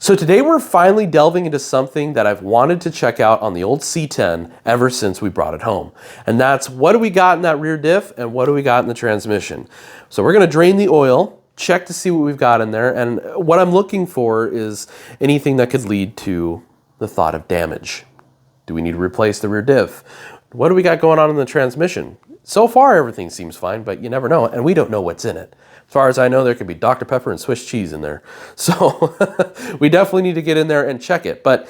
So today we're finally delving into something that I've wanted to check out on the old C10 ever since we brought it home. And that's what do we got in that rear diff and what do we got in the transmission. So we're gonna drain the oil, check to see what we've got in there, and what I'm looking for is anything that could lead to the thought of damage. Do we need to replace the rear diff? What do we got going on in the transmission? So far everything seems fine, but you never know, and we don't know what's in it. As far as I know, there could be Dr. Pepper and Swiss cheese in there. So we definitely need to get in there and check it. But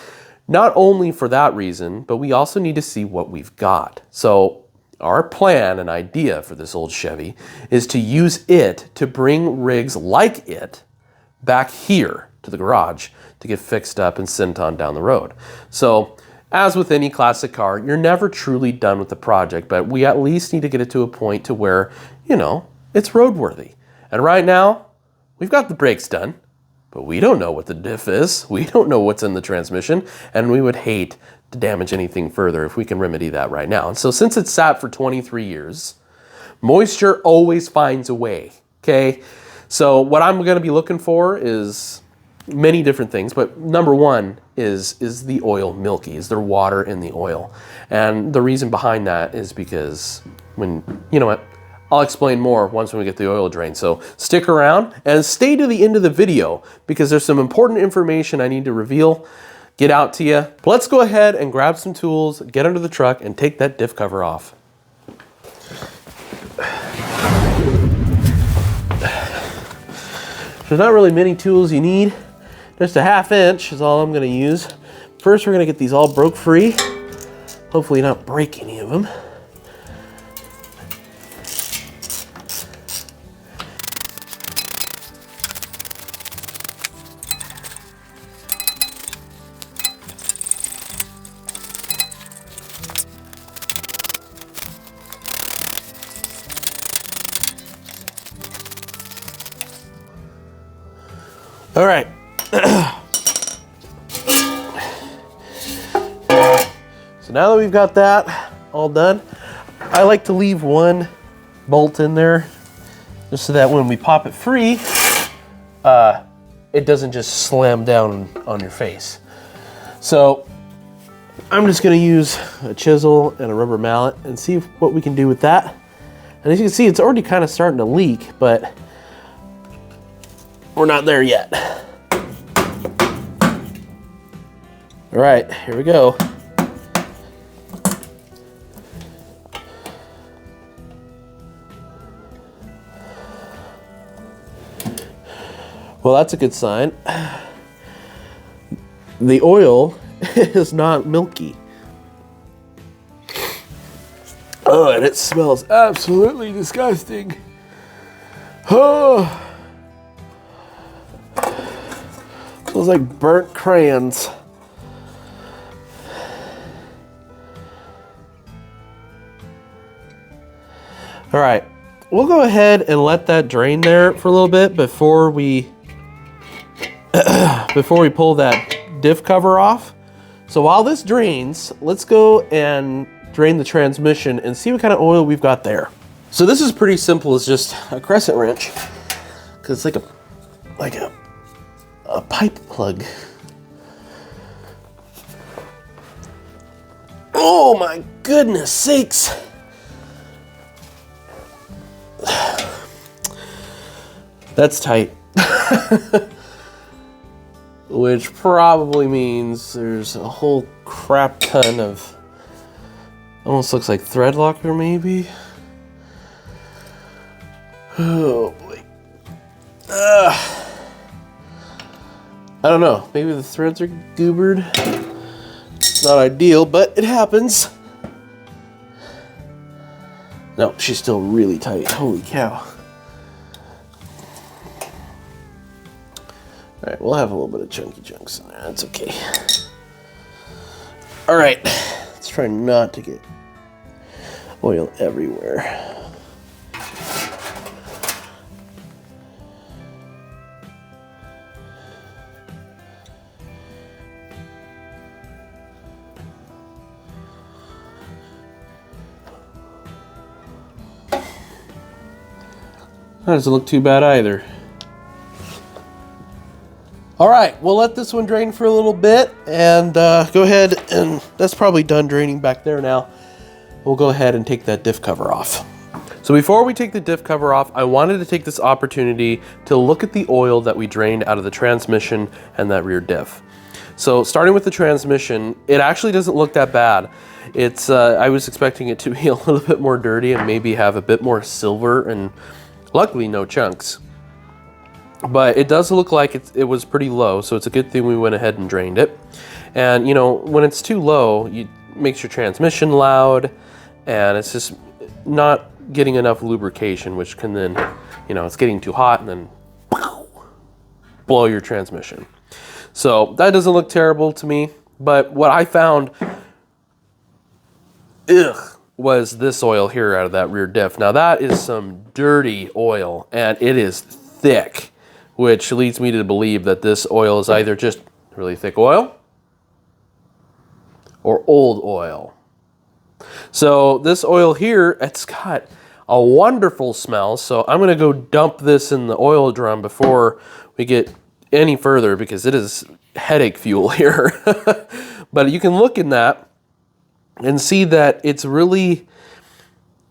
not only for that reason, but we also need to see what we've got. So our plan and idea for this old Chevy is to use it to bring rigs like it back here to the garage to get fixed up and sent on down the road. So as with any classic car, you're never truly done with the project, but we at least need to get it to a point to where, you know, it's roadworthy. And right now, we've got the brakes done, but we don't know what the diff is. We don't know what's in the transmission, and we would hate to damage anything further if we can remedy that right now. And so since it's sat for 23 years, moisture always finds a way, okay? So what I'm gonna be looking for is many different things, but number one is the oil milky? Is there water in the oil? And the reason behind that is because when, you know what, I'll explain more once we get the oil drained. So stick around and stay to the end of the video because there's some important information I need to reveal, get out to you. Let's go ahead and grab some tools, get under the truck, and take that diff cover off. There's not really many tools you need. Just a 1/2 inch is all I'm gonna use. First, we're gonna get these all broke free. Hopefully not break any of them. All right. So now that we've got that all done, I like to leave one bolt in there just so that when we pop it free, it doesn't just slam down on your face. So I'm just gonna use a chisel and a rubber mallet and see what we can do with that. And as you can see, it's already kind of starting to leak, but we're not there yet. All right, here we go. Well, that's a good sign. The oil is not milky. Oh, and it smells absolutely disgusting. Oh. Smells like burnt crayons. All right, we'll go ahead and let that drain there for a little bit before we pull that diff cover off. So while this drains, let's go and drain the transmission and see what kind of oil we've got there. So this is pretty simple. It's just a crescent wrench because it's like a pipe plug. Oh my goodness sakes. That's tight. Which probably means there's a whole crap ton of, almost looks like thread locker maybe. Oh boy. I don't know, maybe the threads are goobered. It's not ideal, but it happens. No, she's still really tight, holy cow. All right, we'll have a little bit of chunky chunks in there, that's okay. All right, let's try not to get oil everywhere. That doesn't look too bad either. All right, we'll let this one drain for a little bit and go ahead, and that's probably done draining back there now. We'll go ahead and take that diff cover off. So before we take the diff cover off, I wanted to take this opportunity to look at the oil that we drained out of the transmission and that rear diff. So starting with the transmission, it actually doesn't look that bad. It's I was expecting it to be a little bit more dirty and maybe have a bit more silver, and luckily no chunks. But it does look like it was pretty low, so it's a good thing we went ahead and drained it. And you know, when it's too low, it makes your transmission loud, and it's just not getting enough lubrication, which can then, you know, it's getting too hot and then blow your transmission. So that doesn't look terrible to me, but what I found was this oil here out of that rear diff. Now that is some dirty oil, and it is thick, which leads me to believe that this oil is either just really thick oil or old oil. So this oil here, it's got a wonderful smell, so I'm gonna go dump this in the oil drum before we get any further, because it is headache fuel here. But you can look in that and see that it's really,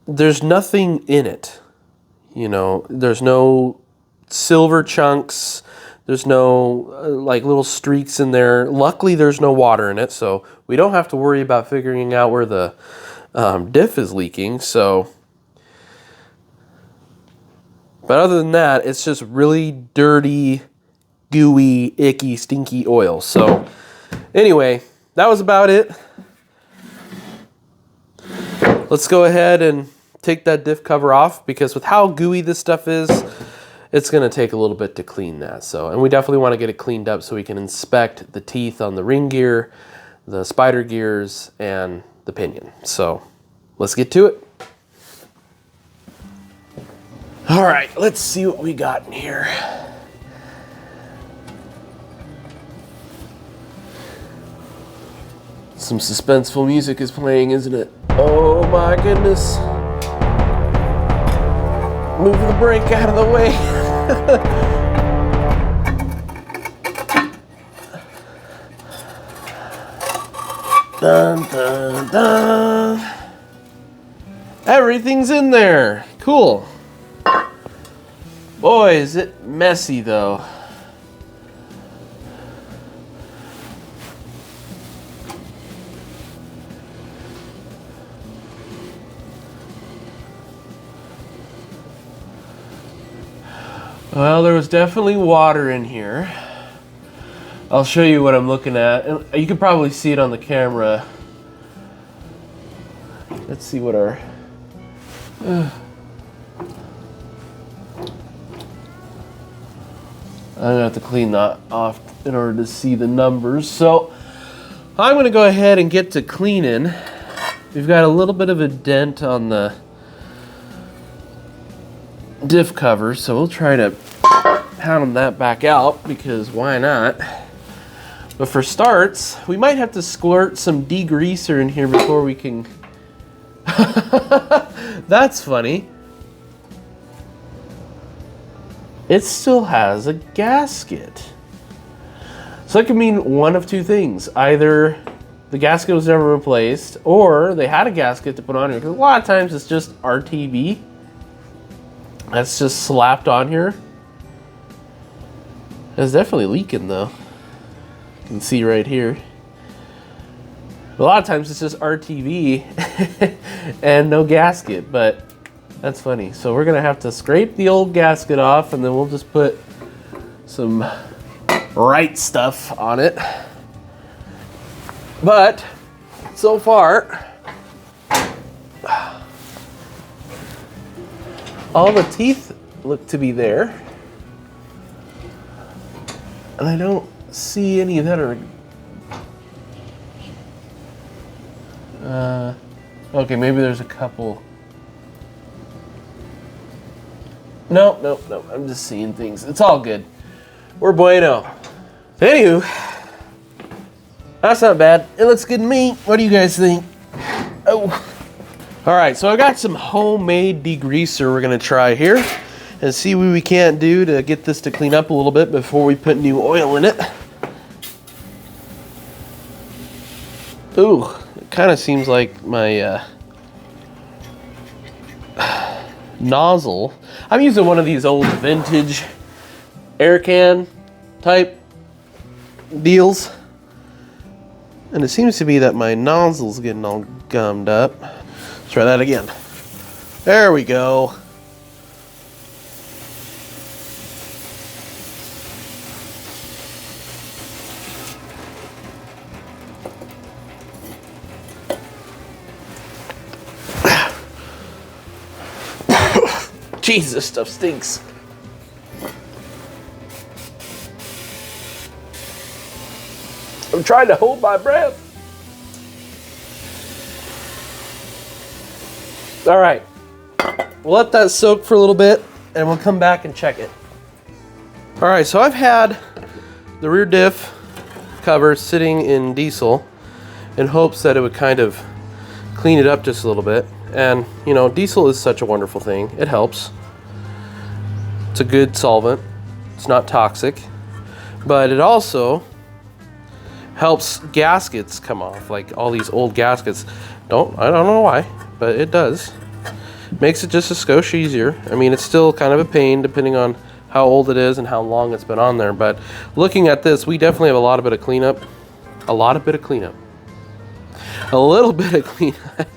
there's nothing in it. You know, there's no silver chunks, there's no like little streaks in there. Luckily there's no water in it, so we don't have to worry about figuring out where the diff is leaking. So, but other than that, it's just really dirty, gooey, icky, stinky oil. So anyway, that was about it. Let's go ahead and take that diff cover off, because with how gooey this stuff is, it's gonna take a little bit to clean that. So, and we definitely wanna get it cleaned up so we can inspect the teeth on the ring gear, the spider gears, and the pinion. So let's get to it. All right, let's see what we got in here. Some suspenseful music is playing, isn't it? Oh my goodness. Move the brake out of the way. Dun, dun, dun. Everything's in there. Cool. Boy, is it messy though. Well, there was definitely water in here. I'll show you what I'm looking at. And you can probably see it on the camera. Let's see what our... I'm gonna have to clean that off in order to see the numbers. So I'm gonna go ahead and get to cleaning. We've got a little bit of a dent on the diff cover, so we'll try to pound that back out, because why not? But for starts, we might have to squirt some degreaser in here before we can... That's funny. It still has a gasket. So that could mean one of two things. Either the gasket was never replaced, or they had a gasket to put on here. Because a lot of times it's just RTV that's just slapped on here. It's definitely leaking though. You can see right here. A lot of times it's just RTV and no gasket, but that's funny. So we're gonna have to scrape the old gasket off, and then we'll just put some right stuff on it. But so far, all the teeth look to be there, and I don't see any that are okay, maybe there's a couple. No, I'm just seeing things. It's all good. We're bueno. Anywho, that's not bad. It looks good to me. What do you guys think? Oh. All right, so I got some homemade degreaser we're gonna try here. and see what we can't do to get this to clean up a little bit before we put new oil in it. Ooh, it kind of seems like my nozzle. I'm using one of these old vintage air can type deals, and it seems to be that my nozzle's getting all gummed up. Let's try that again. There we go. Jesus, this stuff stinks. I'm trying to hold my breath. All right, we'll let that soak for a little bit and we'll come back and check it. All right, so I've had the rear diff cover sitting in diesel in hopes that it would kind of clean it up just a little bit. And you know, diesel is such a wonderful thing. It helps. It's a good solvent. It's not toxic, but it also helps gaskets come off, like all these old gaskets. I don't know why, but it does. Makes it just a skosh easier. I mean, it's still kind of a pain depending on how old it is and how long it's been on there, but looking at this, we definitely have a lot of bit of cleanup. A little bit of cleanup.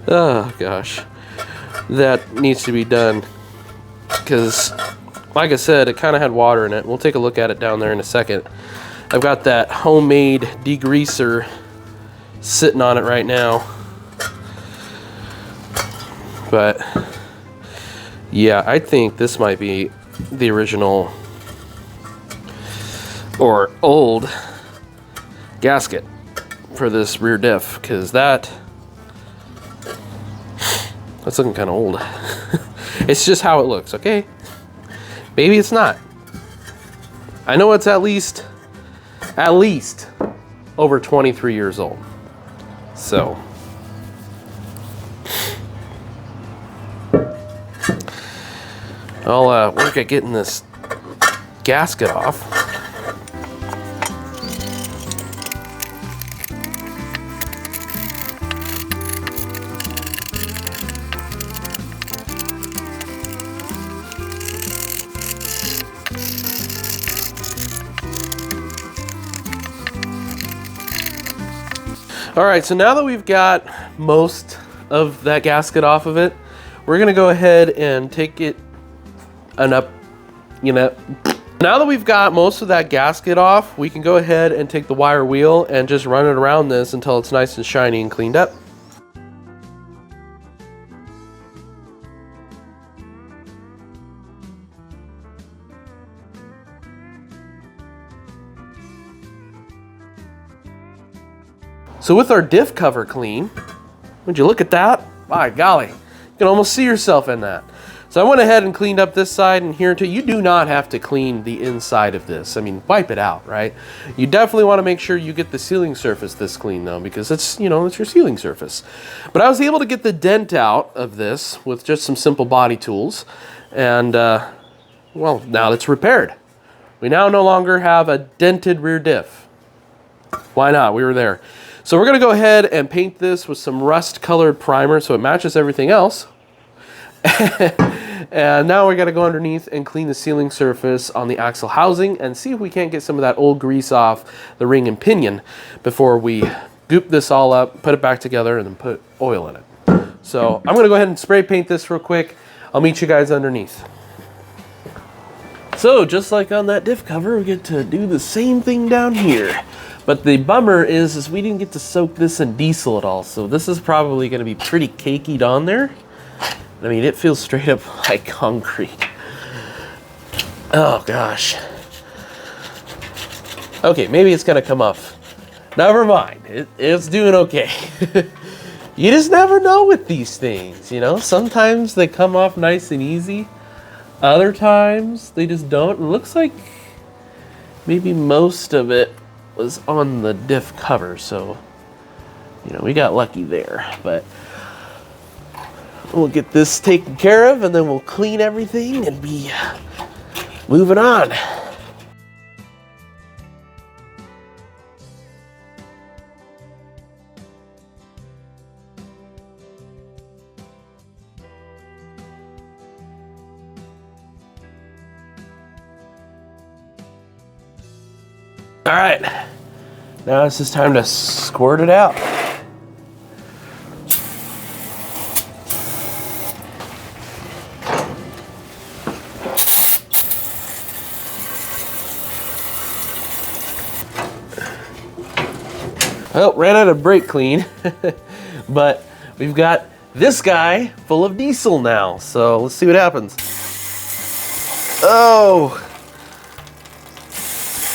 Oh gosh, that needs to be done, because like I said, it kind of had water in it. We'll take a look at it down there in a second. I've got that homemade degreaser sitting on it right now. But yeah, I think this might be the original or old gasket for this rear diff, because that's looking kind of old. It's just how it looks, okay? Maybe it's not. I know it's at least over 23 years old. So I'll work at getting this gasket off. All right, so now that we've got most of that gasket off of it, we're gonna go ahead and take it now that we've got most of that gasket off, we can go ahead and take the wire wheel and just run it around this until it's nice and shiny and cleaned up. So with our diff cover clean, would you look at that? My golly, you can almost see yourself in that. So I went ahead and cleaned up this side and here too. You do not have to clean the inside of this. I mean, wipe it out, right? You definitely want to make sure you get the sealing surface this clean though, because it's, you know, it's your sealing surface. But I was able to get the dent out of this with just some simple body tools. And well, now it's repaired. We now no longer have a dented rear diff. Why not? We were there. So we're gonna go ahead and paint this with some rust colored primer so it matches everything else. And now we gotta go underneath and clean the sealing surface on the axle housing and see if we can't get some of that old grease off the ring and pinion before we goop this all up, put it back together, and then put oil in it. So I'm gonna go ahead and spray paint this real quick. I'll meet you guys underneath. So just like on that diff cover, we get to do the same thing down here. But the bummer is we didn't get to soak this in diesel at all. So this is probably gonna be pretty cakeyed on there. I mean, it feels straight up like concrete. Oh gosh. Okay, maybe it's gonna come off. Never mind, it's doing okay. You just never know with these things, you know? Sometimes they come off nice and easy. Other times they just don't. It looks like maybe most of it was on the diff cover, so you know, we got lucky there. But We'll get this taken care of and then we'll clean everything and be moving on. All right, now it's just time to squirt it out. Well, ran out of brake clean, but we've got this guy full of diesel now, so let's see what happens. Oh!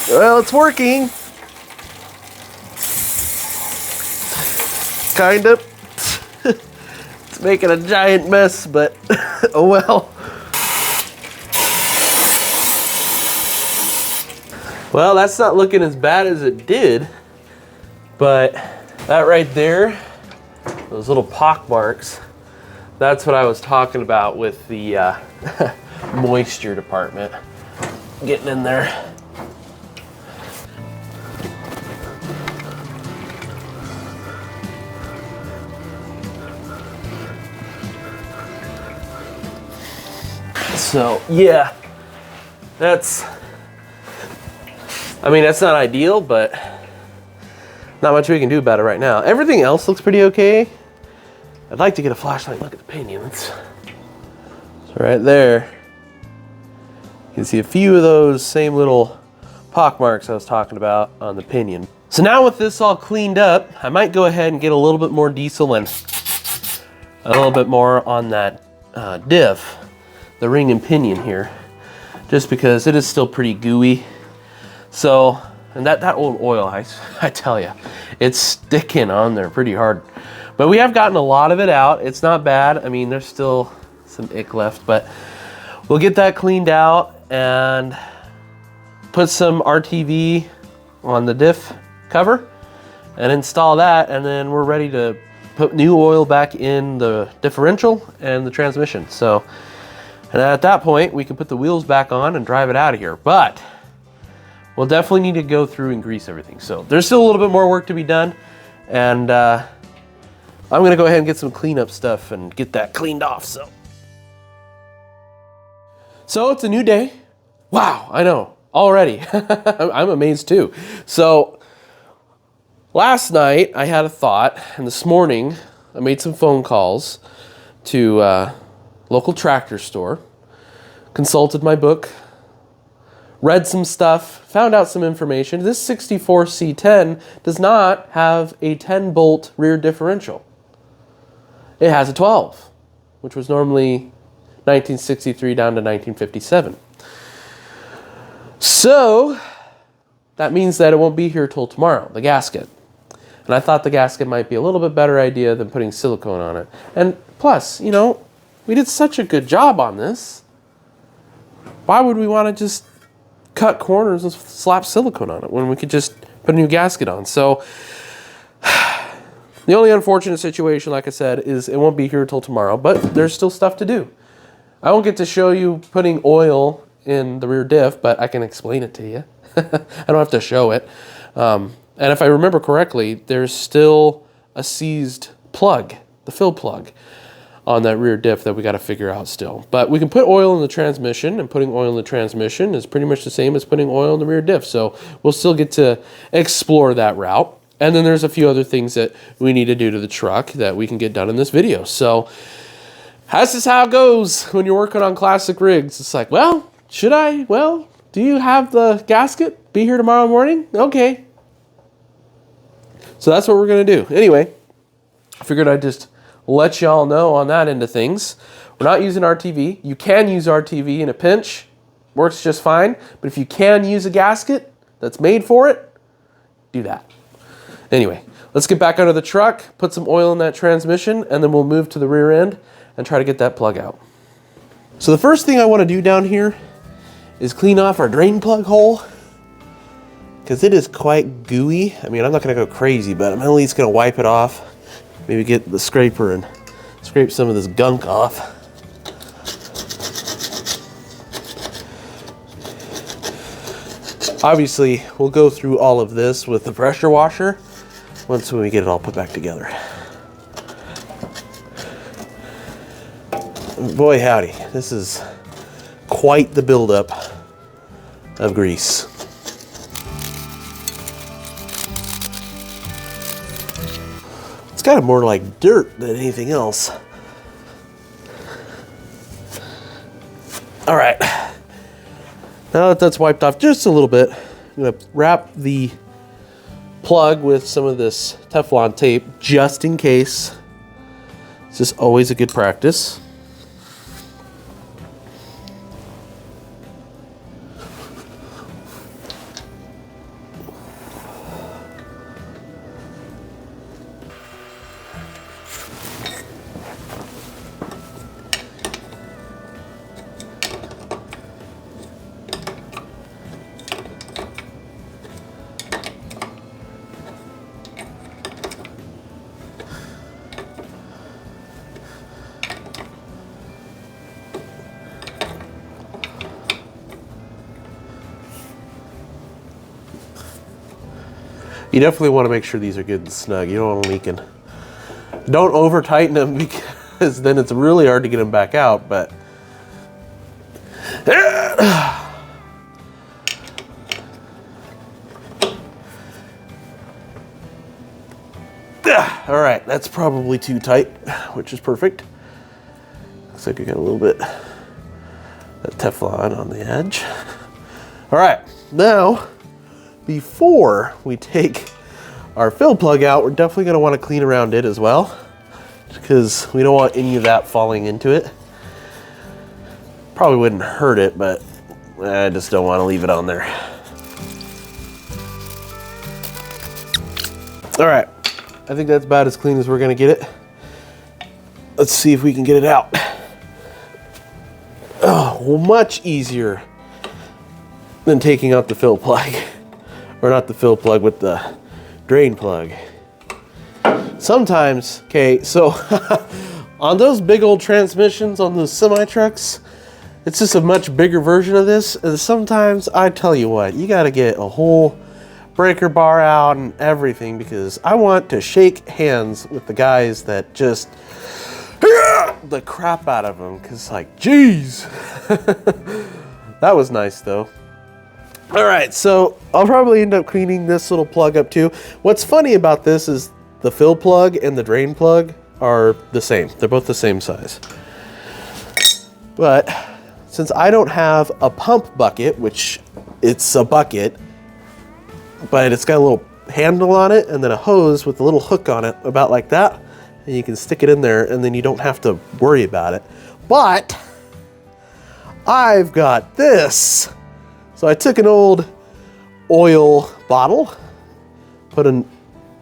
Well, it's working. Kind of. It's making a giant mess, but oh well. Well, that's not looking as bad as it did, but that right there, those little pock marks, that's what I was talking about with the moisture department getting in there. So yeah, that's not ideal, but not much we can do about it right now. Everything else looks pretty okay. I'd like to get a flashlight and look at the pinions. So right there, you can see a few of those same little pock marks I was talking about on the pinion. So now with this all cleaned up, I might go ahead and get a little bit more diesel and a little bit more on that diff, the ring and pinion here, just because it is still pretty gooey. So, and that old oil, I tell you, it's sticking on there pretty hard. But we have gotten a lot of it out. It's not bad. I mean, there's still some ick left, but we'll get that cleaned out and put some RTV on the diff cover and install that, and then we're ready to put new oil back in the differential and the transmission. So, and at that point, we can put the wheels back on and drive it out of here. But we'll definitely need to go through and grease everything. So there's still a little bit more work to be done. And I'm gonna go ahead and get some cleanup stuff and get that cleaned off, so it's a new day. Wow, I know, already. I'm amazed too. So last night I had a thought, and this morning I made some phone calls to local tractor store, consulted my book, read some stuff, found out some information. This 64 C10 does not have a 10-bolt rear differential. It has a 12, which was normally 1963 down to 1957. So that means that it won't be here till tomorrow, the gasket. And I thought the gasket might be a little bit better idea than putting silicone on it. And plus, you know, we did such a good job on this. Why would we want to just cut corners and slap silicone on it when we could just put a new gasket on? So the only unfortunate situation, like I said, is it won't be here till tomorrow, but there's still stuff to do. I won't get to show you putting oil in the rear diff, but I can explain it to you. I don't have to show it. And if I remember correctly, there's still a seized plug, the fill plug, on that rear diff that we got to figure out still. But we can put oil in the transmission, and putting oil in the transmission is pretty much the same as putting oil in the rear diff. So we'll still get to explore that route. And then there's a few other things that we need to do to the truck that we can get done in this video. So that's just how it goes when you're working on classic rigs. It's like, well, should I? Well, do you have the gasket? Be here tomorrow morning? Okay. So that's what we're going to do. Anyway, I figured I'd just let y'all know on that end of things. We're not using RTV. You can use RTV in a pinch. Works just fine. But if you can use a gasket that's made for it, do that. Anyway, let's get back under the truck, put some oil in that transmission, and then we'll move to the rear end and try to get that plug out. So the first thing I want to do down here is clean off our drain plug hole, because it is quite gooey. I mean, I'm not going to go crazy, but I'm at least going to wipe it off. Maybe get the scraper and scrape some of this gunk off. Obviously, we'll go through all of this with the pressure washer once we get it all put back together. Boy howdy, this is quite the buildup of grease. It's kind of more like dirt than anything else. All right, now that that's wiped off just a little bit, I'm gonna wrap the plug with some of this Teflon tape just in case. It's just always a good practice. You definitely want to make sure these are good and snug. You don't want them leaking. Don't over tighten them because then it's really hard to get them back out, but all right, that's probably too tight, which is perfect. Looks like I got a little bit of Teflon on the edge. All right, now before we take our fill plug out, we're definitely going to want to clean around it as well, because we don't want any of that falling into it. Probably wouldn't hurt it, but I just don't want to leave it on there. All right, I think that's about as clean as we're going to get it. Let's see if we can get it out. Oh, well, much easier than taking out the fill plug. Or not the fill plug, with the drain plug. Sometimes, okay, so on those big old transmissions on those semi trucks, it's just a much bigger version of this. And sometimes, I tell you what, you gotta get a whole breaker bar out and everything, because I want to shake hands with the guys that just the crap out of them, because like, geez. That was nice though. All right, so I'll probably end up cleaning this little plug up too. What's funny about this is the fill plug and the drain plug are the same. They're both the same size. But since I don't have a pump bucket, which it's a bucket, but it's got a little handle on it and then a hose with a little hook on it about like that, and you can stick it in there and then you don't have to worry about it. But I've got this. So I took an old oil bottle, put a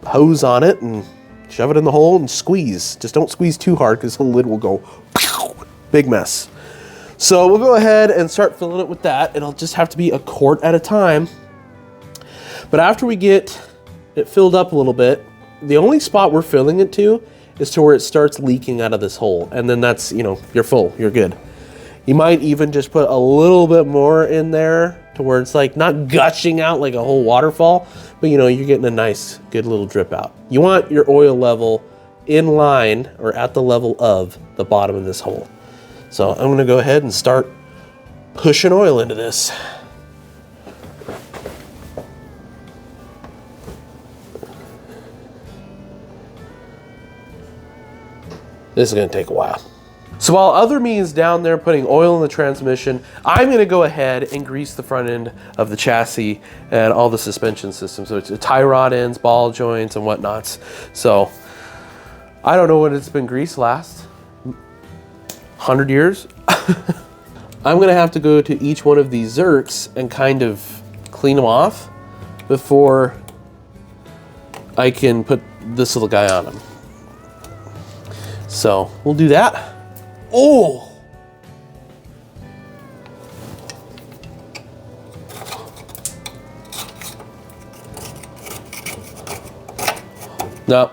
hose on it and shove it in the hole and squeeze. Just don't squeeze too hard because the lid will go big mess. So we'll go ahead and start filling it with that. It'll just have to be a quart at a time. But after we get it filled up a little bit, the only spot we're filling it to is to where it starts leaking out of this hole. And then that's, you know, you're full, you're good. You might even just put a little bit more in there to where it's like not gushing out like a whole waterfall, but you know, you're getting a nice, good little drip out. You want your oil level in line or at the level of the bottom of this hole. So I'm gonna go ahead and start pushing oil into this. This is gonna take a while. So while other me is down there putting oil in the transmission, I'm gonna go ahead and grease the front end of the chassis and all the suspension systems. So it's tie rod ends, ball joints, and whatnots. So I don't know when it's been greased last. 100 years? I'm gonna have to go to each one of these zerks and kind of clean them off before I can put this little guy on them. So we'll do that. Oh! Now,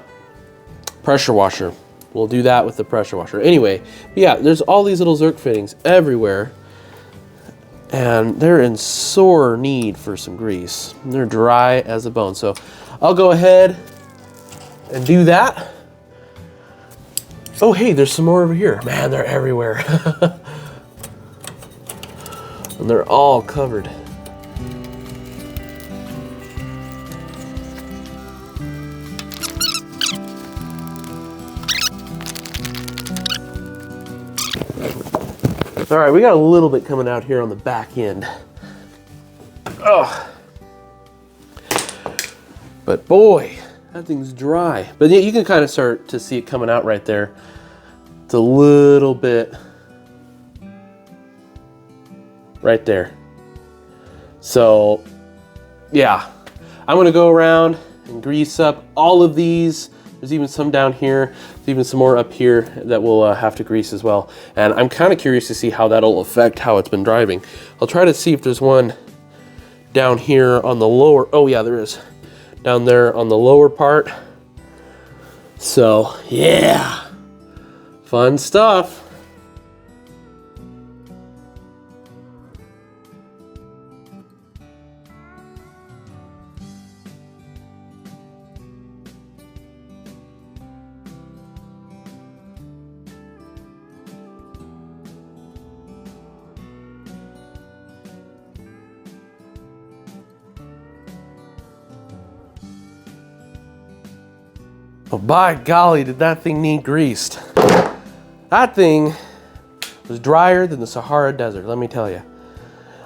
pressure washer. we'll do that with the pressure washer. Anyway, yeah, there's all these little Zerk fittings everywhere, and they're in sore need for some grease. They're dry as a bone. So I'll go ahead and do that. Oh, hey, there's some more over here. Man, they're everywhere. And they're all covered. All right, we got a little bit coming out here on the back end. Oh. But boy, that thing's dry. But yeah, you can kind of start to see it coming out right there. It's a little bit right there. So yeah, I'm gonna go around and grease up all of these. There's even some down here. There's even some more up here that we'll have to grease as well. And I'm kind of curious to see how that'll affect how it's been driving. I'll try to see if there's one down here on the lower, oh yeah, there is. Down there on the lower part. So yeah, fun stuff. Oh, by golly, did that thing need greased. That thing was drier than the Sahara Desert, let me tell you.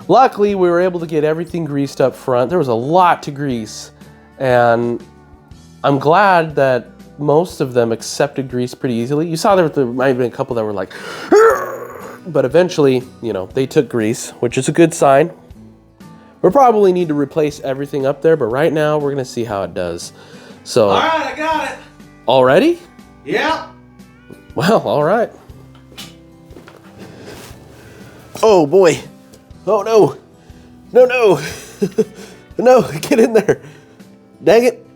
Luckily, we were able to get everything greased up front. There was a lot to grease, and I'm glad that most of them accepted grease pretty easily. You saw there might have been a couple that were like, but eventually, you know, they took grease, which is a good sign. We'll probably need to replace everything up there, but right now we're gonna see how it does. So, all right, I got it. Already? Yeah. Well, all right. Oh boy. Oh no. No, no. No, get in there. Dang it.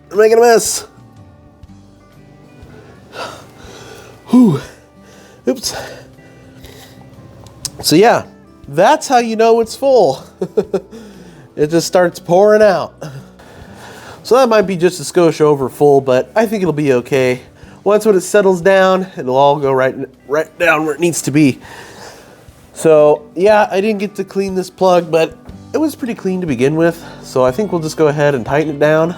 I'm making a mess. Whew. Oops. So yeah, that's how you know it's full. It just starts pouring out. So that might be just a skosh over full, but I think it'll be okay. Once when it settles down, it'll all go right down where it needs to be. So yeah, I didn't get to clean this plug, but it was pretty clean to begin with. So I think we'll just go ahead and tighten it down.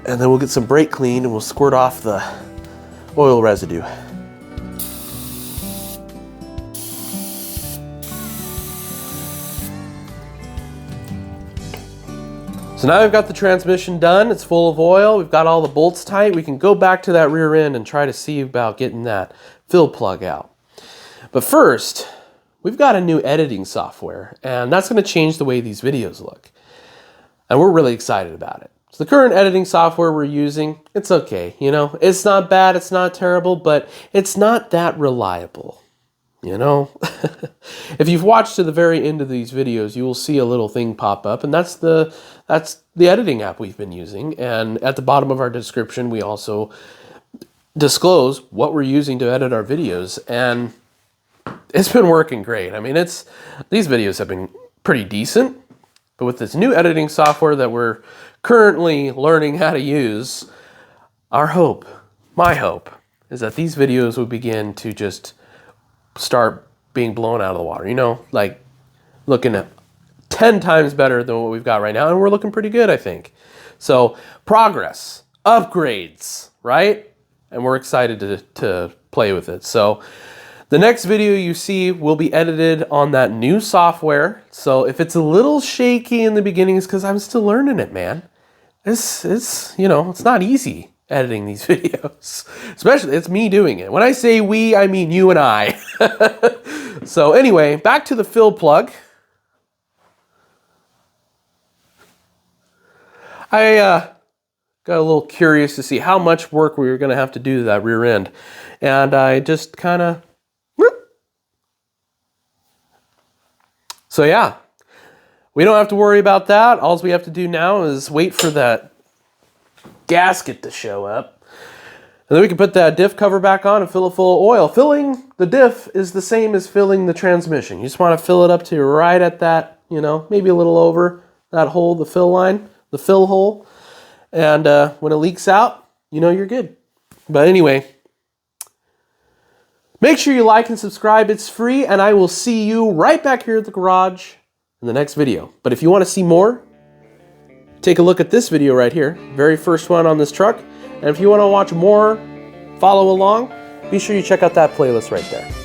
And then we'll get some brake clean and we'll squirt off the oil residue. So now we've got the transmission done, it's full of oil, we've got all the bolts tight, we can go back to that rear end and try to see about getting that fill plug out. But first, we've got a new editing software, and that's gonna change the way these videos look. And we're really excited about it. So the current editing software we're using, it's okay, you know? It's not bad, it's not terrible, but it's not that reliable. You know, if you've watched to the very end of these videos, you will see a little thing pop up, and that's the editing app we've been using. And at the bottom of our description, we also disclose what we're using to edit our videos, and it's been working great. I mean, these videos have been pretty decent, but with this new editing software that we're currently learning how to use, our hope, my hope, is that these videos will begin to just start being blown out of the water, you know, like looking at 10 times better than what we've got right now, and we're looking pretty good, I think. So progress, upgrades, right? And we're excited to play with it. So the next video you see will be edited on that new software. So if it's a little shaky in the beginning, it's because I'm still learning it, man. It's you know, it's not easy editing these videos, especially it's me doing it. When I say we, I mean you and I. So anyway, back to the fill plug. I got a little curious to see how much work we were going to have to do to that rear end, and I just kind of, so yeah, we don't have to worry about that. All we have to do now is wait for that gasket to show up. And then we can put that diff cover back on and fill it full of oil. Filling the diff is the same as filling the transmission. You just want to fill it up to right at that, you know, maybe a little over that hole, the fill line, the fill hole. And when it leaks out, you know you're good. But anyway, make sure you like and subscribe. It's free, and I will see you right back here at the garage in the next video. But if you want to see more, take a look at this video right here, very first one on this truck. And if you want to watch more, follow along, be sure you check out that playlist right there.